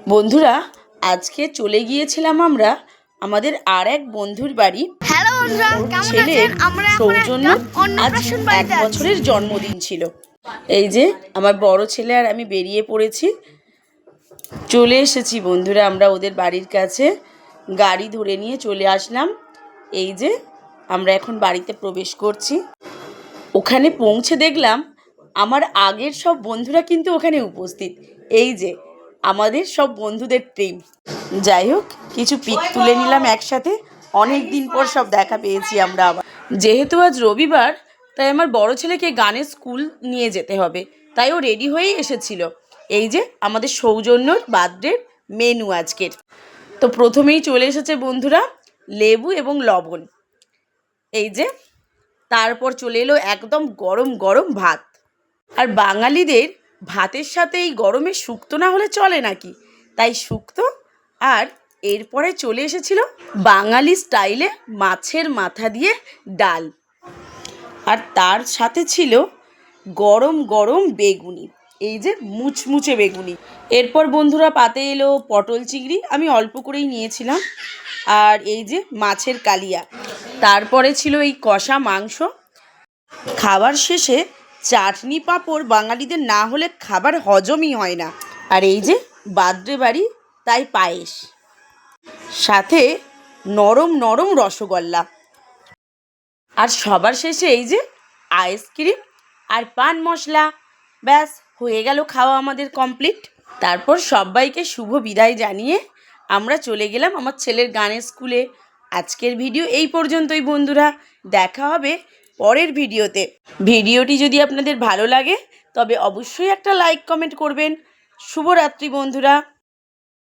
বন্ধুরা, আজকে চলে গিয়েছিলাম আমরা আমাদের আর এক বন্ধুর বাড়ি। হ্যালো বন্ধুরা, কেমন ছেলের আছেন? আমরা এখন সৌজন্য একটা আজ অন্নপ্রাশন 1 বাড়িতে আছি। বছরের জন্মদিন ছিল। এই যে আমার বড় ছেলে আর আমি বেরিয়ে পড়েছি, চলে এসেছি বন্ধুরা আমরা ওদের বাড়ির কাছে। গাড়ি ধরে নিয়ে চলে আসলাম। এই যে আমরা এখন বাড়িতে প্রবেশ করছি। ওখানে পৌঁছে দেখলাম আমার আগের সব বন্ধুরা কিন্তু ওখানে উপস্থিত। এই যে আমাদের সব বন্ধুদের টিম। যাই হোক, কিছু পিক তুলে নিলাম একসাথে। অনেক দিন পর সব দেখা পেয়েছি আমরা আবার। যেহেতু আজ রবিবার, তাই আমার বড় ছেলেকে গানের স্কুল নিয়ে যেতে হবে, তাই ও রেডি হয়েই এসেছিল। এই যে আমাদের সৌজন্যর বার্থডে মেনু আজকের। তো প্রথমেই চলে এসেছে বন্ধুরা লেবু এবং লবণ। এই যে তারপর চলে এলো একদম গরম গরম ভাত। আর বাঙালিদের ভাতের সাথে এই গরমে শুক্তো না হলে চলে নাকি, তাই শুক্তো। আর এরপরে চলে এসেছিল বাঙালি স্টাইলে মাছের মাথা দিয়ে ডাল, আর তার সাথে ছিল গরম গরম বেগুনি। এই যে মুচমুচে বেগুনি। এরপর বন্ধুরা পাতে এলো পটল চিংড়ি, আমি অল্প করেই নিয়েছিলাম। আর এই যে মাছের কালিয়া। তারপরে ছিল এই কষা মাংস। খাবার শেষে চাটনি পাঁপড় বাঙালিদের না হলে খাবার হজমই হয় না। আর এই যে বার্থডে বাড়ি, তাই পায়েস, সাথে নরম নরম রসগোল্লা। আর সবার শেষে এই যে আইসক্রিম আর পান মশলা। ব্যাস হয়ে গেল খাওয়া আমাদের কমপ্লিট। তারপর সবাইকে শুভ বিদায় জানিয়ে আমরা চলে গেলাম আমার ছেলের গানের স্কুলে। আজকের ভিডিও এই পর্যন্তই বন্ধুরা, দেখা হবে পরের ভিডিওতে। ভিডিওটি যদি আপনাদের ভালো লাগে তবে অবশ্যই একটা লাইক কমেন্ট করবেন। শুভরাত্রি বন্ধুরা।